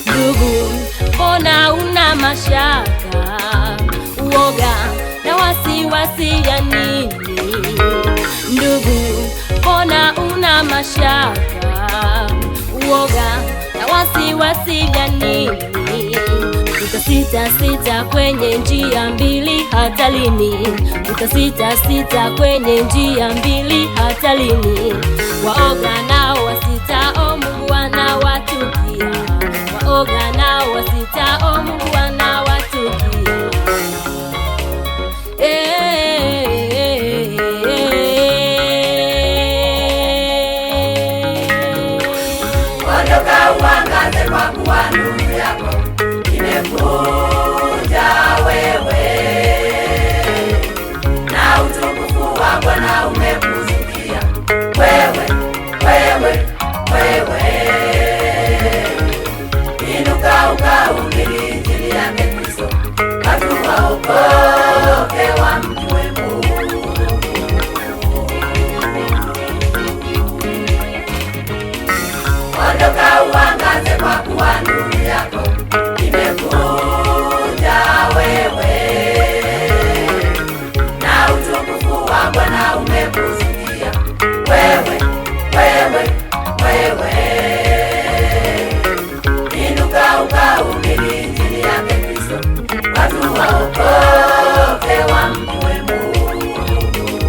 Ndugu, mbona una mashaka, uoga na wasiwasi ya nini? Ndugu, mbona una mashaka, uoga na wasiwasi ya nini? Utasita kwenye njia mbili hata lini? Utasita kwenye njia mbili hata lini? Waoga nao wasitao Mungu anawatukia. Waoga nao wasitao Mungu anawatukia. Ondoka uangaze kwa kuwa nuru yako imekuja wewe, na utukufu wa Bwana umekuzukia wewe. Inuka ukahubiri injili yake Kristo, watu waokoke wamjue Mungu. Ondoka uangaze kwa kuwa nuru yako imekuja wewe, na utukufu wa Bwana umekuzukia wewe. Inuka ukahubiri injili yake Kristo, watu waokoke wamjue Mungu.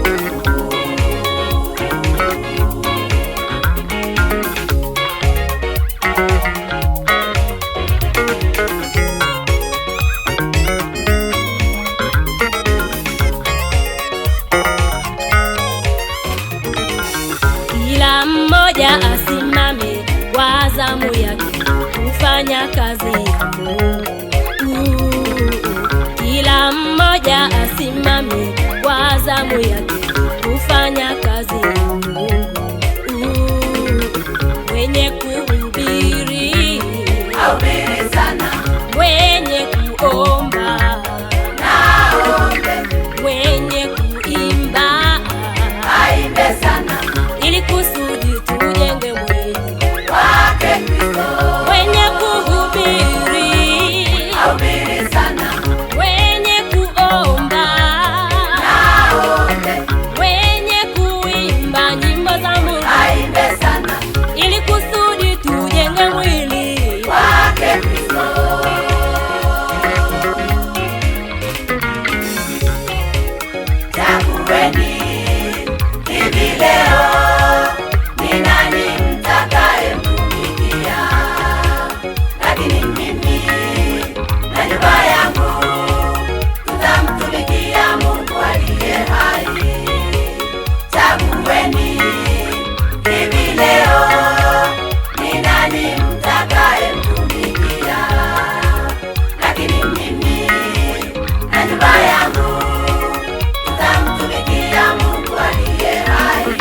Kila mmoja asimame kwa zamu yake kufanya kazi ya Mungu. Kila mmoja asimame kwa zamu yake kufanya kazi ya Mungu. Mwenye kuhubiri Ahubiri sana, mwenye kuomba naombe, mwenye kuimba aimbe sana, ili kusudi tujenge mwili wake Kristo. mwenye kuhubiri Ahubiri sana, mwenye kuomba naombe, mwenye kuimba nyimbo za Mungu aimbe sana, ili kusudi tujenge mwili wake Kristo. Chagueni hivi leo, ni nani mtakayemtumikia? Lakini mimi na nyumba yangu tutamtumikia Mungu aliye hai. Chagueni hivi leo, ni nani mtakayemtumikia? Lakini mimi na nyumba yangu tutamtumikia Mungu aliye hai.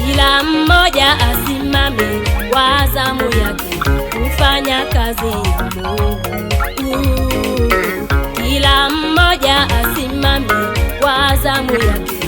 Kila mmoja asimame kwa zamu yake kufanya kazi ya Mungu. Kila mmoja asimame kwa zamu yake